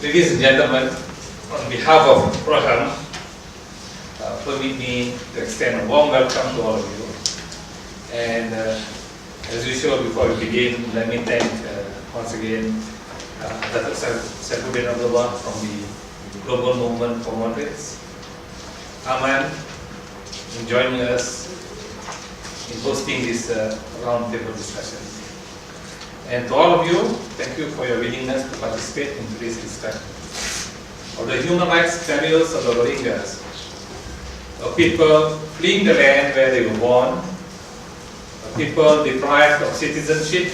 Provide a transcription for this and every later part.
Ladies and gentlemen, on behalf of Proham, permit me to extend a warm welcome to all of you. And as usual, before we begin, let me thank once again Dr. Saifuddin Abdullah from the Global Movement for Moderates, AMAN, in joining us in hosting this roundtable discussion. And to all of you, thank you for your willingness to participate in today's discussion of the human rights perils of the Rohingyas, a people fleeing the land where they were born, a people deprived of citizenship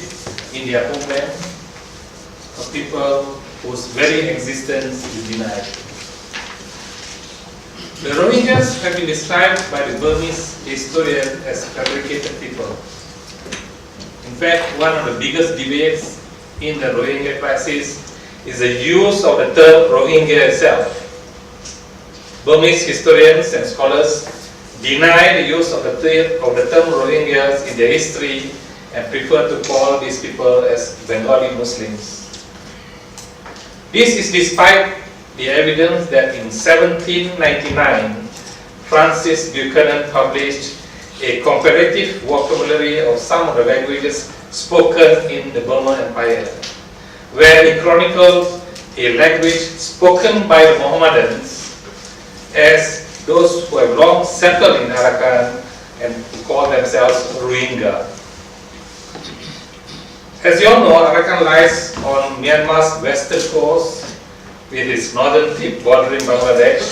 in their homeland, a people whose very existence is denied. The Rohingyas have been described by the Burmese historian as fabricated people. In fact, one of the biggest debates in the Rohingya crisis is the use of the term Rohingya itself. Burmese historians and scholars deny the use of the term Rohingyas in their history and prefer to call these people as Bengali Muslims. This is despite the evidence that in 1799, Francis Buchanan published a comparative vocabulary of some of the languages spoken in the Burma Empire, where he chronicles a language spoken by the Mohammedans as those who have long settled in Arakan and who call themselves Rohingya. As you all know, Arakan lies on Myanmar's western coast with its northern tip bordering Bangladesh,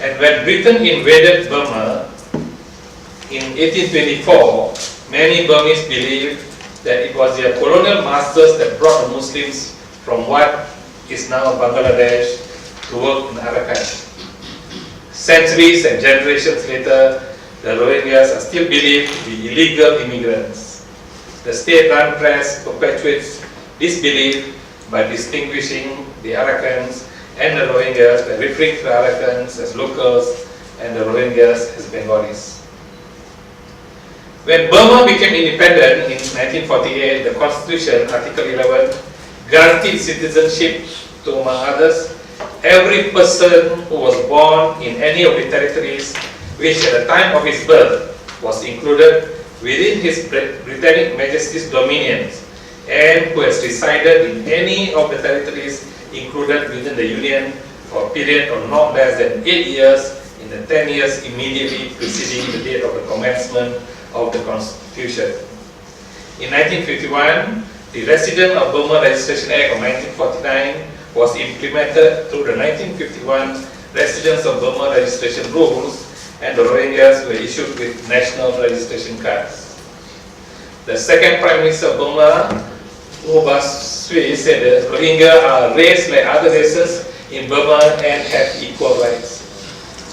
and when Britain invaded Burma in 1824, many Burmese believed that it was their colonial masters that brought the Muslims from what is now Bangladesh to work in Arakan. Centuries and generations later, the Rohingyas are still believed to be illegal immigrants. The state-run press perpetuates this belief by distinguishing the Arakans and the Rohingyas by referring to the Arakans as locals and the Rohingyas as Bengalis. When Burma became independent in 1948, the Constitution, Article 11, guaranteed citizenship to, among others, every person who was born in any of the territories which at the time of his birth was included within His Britannic Majesty's dominions and who has resided in any of the territories included within the Union for a period of not less than 8 years in the 10 years immediately preceding the date of the commencement of the Constitution. In 1951, the Resident of Burma Registration Act of 1949 was implemented through the 1951 Residents of Burma Registration Rules, and the Rohingyas were issued with national registration cards. The second Prime Minister of Burma, Sui, said that Rohingya are a race like other races in Burma and have equal rights.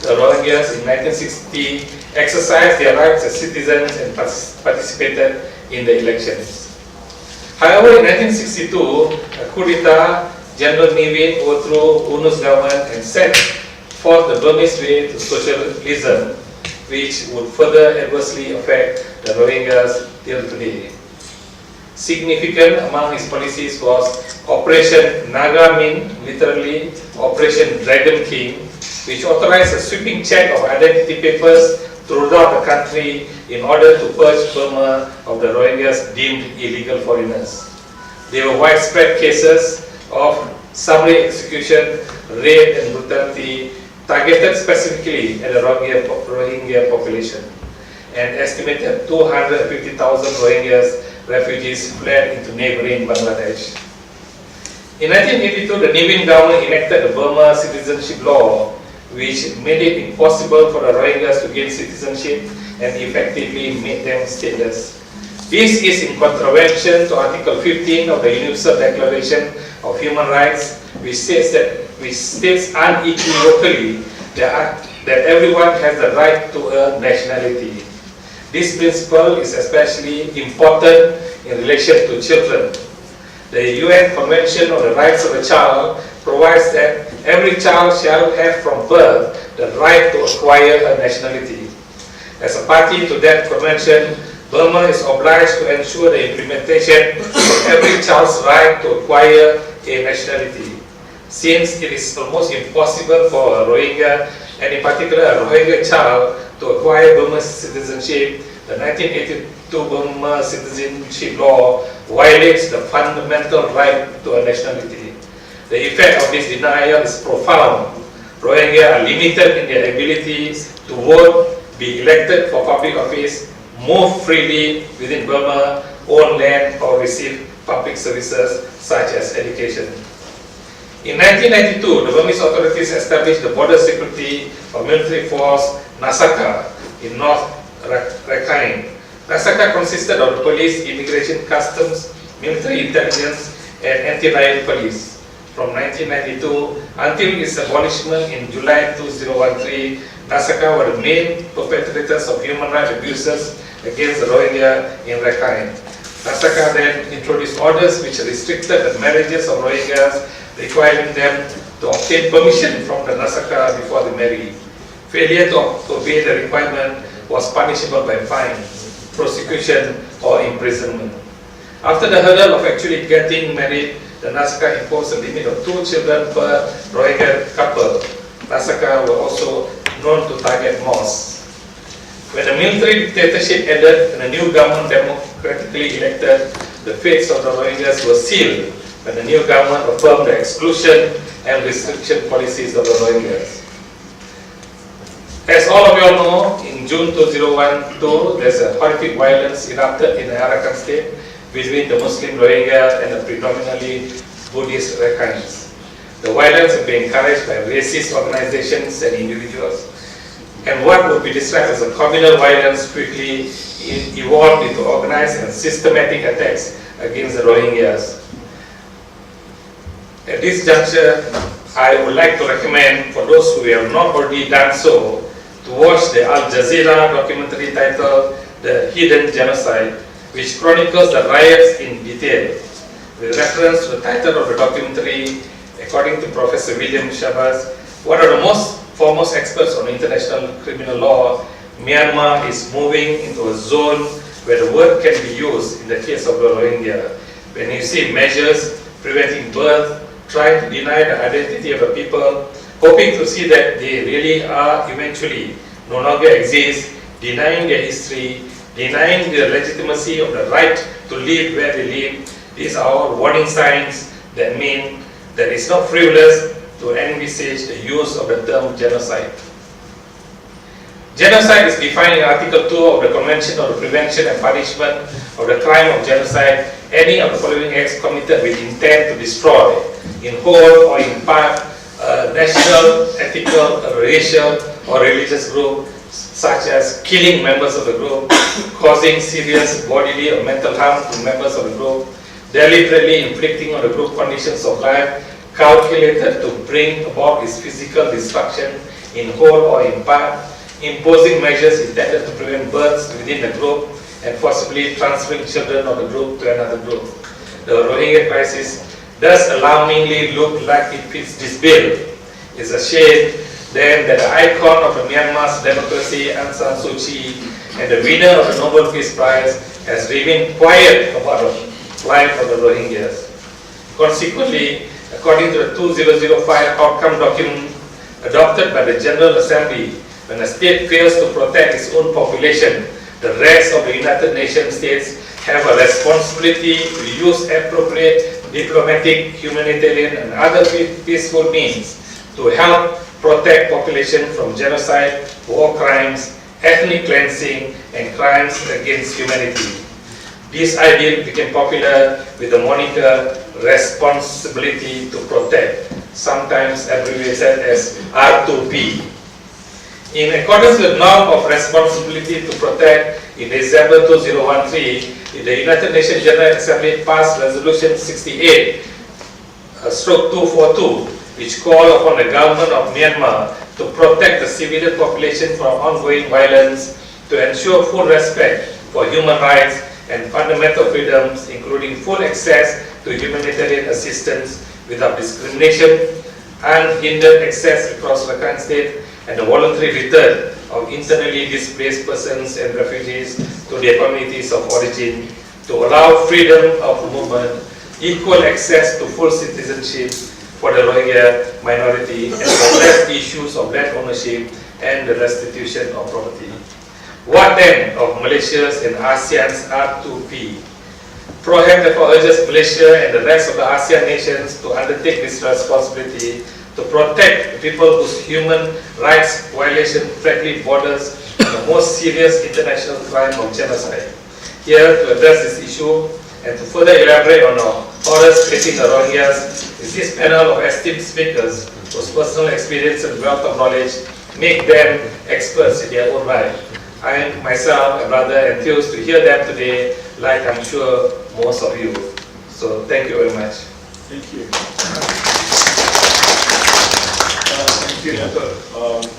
The Rohingyas in 1960 exercised their rights as citizens and participated in the elections. However, in 1962, a coup d'etat, General Nevin overthrew UNU's government and set forth the Burmese way to socialism, which would further adversely affect the Rohingyas till today. Significant among his policies was Operation Naga Min, literally Operation Dragon King, which authorized a sweeping check of identity papers throughout the country in order to purge Burma of the Rohingyas deemed illegal foreigners. There were widespread cases of summary execution, rape and brutality targeted specifically at the Rohingya population. An estimated 250,000 Rohingyas refugees fled into neighboring Bangladesh. In 1982, the Nevin government enacted the Burma Citizenship Law, which made it impossible for the Rohingyas to gain citizenship and effectively made them stateless. This is in contravention to Article 15 of the Universal Declaration of Human Rights, which states unequivocally that everyone has the right to a nationality. This principle is especially important in relation to children. The UN Convention on the Rights of the Child provides that every child shall have from birth the right to acquire a nationality. As a party to that convention, Burma is obliged to ensure the implementation of every child's right to acquire a nationality. since it is almost impossible for a Rohingya, and in particular a Rohingya child, to acquire Burmese citizenship. The 1982 Burma citizenship law violates the fundamental right to a nationality. The effect of this denial is profound. Rohingya are limited in their ability to vote, be elected for public office, move freely within Burma, own land, or receive public services such as education. In 1992, the Burmese authorities established the Border Security or Military Force Nasaka in North Rakhine. Nasaka consisted of the police, immigration, customs, military intelligence, and anti-riot police. From 1992 until its abolishment in July 2013, Nasaka were the main perpetrators of human rights abuses against the Rohingya in Rakhine. Nasaka then introduced orders which restricted the marriages of Rohingyas, requiring them to obtain permission from the Nasaka before they marry. Failure to obey the requirement was punishable by fine, prosecution, or imprisonment. After the hurdle of actually getting married, the Nasaka imposed a limit of 2 children per Rohingya couple. Nasaka were also known to target mosques. When the military dictatorship ended and a new government democratically elected, the fates of the Rohingyas were sealed when the new government affirmed the exclusion and restriction policies of the Rohingyas. As all of you all know, in June 2012, there's a horrific violence erupted in the Arakan state between the Muslim Rohingya and the predominantly Buddhist Rakhines. The violence has been encouraged by racist organizations and individuals, and what would be described as a communal violence quickly evolved into organized and systematic attacks against the Rohingyas. At this juncture, I would like to recommend, for those who have not already done so, to watch the Al Jazeera documentary titled The Hidden Genocide, which chronicles the riots in detail. With reference to the title of the documentary, according to Professor William Shabazz, one of the most foremost experts on international criminal law, Myanmar is moving into a zone where the word can be used in the case of the Rohingya. When you see measures preventing birth, trying to deny the identity of the people, hoping to see that they really are eventually no longer exist, denying their history, denying the legitimacy of the right to live where they live. These are all warning signs that mean that it's not frivolous to envisage the use of the term genocide. Genocide is defined in Article 2 of the Convention on the Prevention and Punishment of the Crime of Genocide, any of the following acts committed with intent to destroy, in whole or in part, a national, ethnical, racial, or religious group, such as killing members of the group, causing serious bodily or mental harm to members of the group, deliberately inflicting on the group conditions of life calculated to bring about its physical destruction in whole or in part, imposing measures intended to prevent births within the group and forcibly transferring children of the group to another group. The Rohingya crisis does alarmingly look like it fits this bill. It's a shame then that the icon of the Myanmar's democracy, Aung San Suu Kyi, and the winner of the Nobel Peace Prize has remained quiet about the life of the Rohingyas. Consequently, according to the 2005 outcome document adopted by the General Assembly, when a state fails to protect its own population, the rest of the United Nations states have a responsibility to use appropriate diplomatic, humanitarian, and other peaceful means to help protect population from genocide, war crimes, ethnic cleansing, and crimes against humanity. This ideal became popular with the moniker Responsibility to Protect, sometimes abbreviated as R2P. In accordance with the norm of Responsibility to Protect, in December 2013, the United Nations General Assembly passed Resolution 68/242, which called upon the government of Myanmar to protect the civilian population from ongoing violence, to ensure full respect for human rights and fundamental freedoms, including full access to humanitarian assistance without discrimination, unhindered access across Rakhine State, and the voluntary return of internally displaced persons and refugees to their communities of origin, to allow freedom of movement, equal access to full citizenship, for the Rohingya minority and to address issues of land ownership and the restitution of property. What then of Malaysia's and ASEAN's R2P? Proham therefore urges Malaysia and the rest of the ASEAN nations to undertake this responsibility to protect people whose human rights violation frankly borders on the most serious international crime of genocide. Here, to address this issue and to further elaborate on the horrors facing the Rohingyas is this panel of esteemed speakers whose personal experience and wealth of knowledge make them experts in their own right. I myself am rather enthused to hear them today, like I'm sure most of you. So thank you very much. Thank you. Thank you, Dr.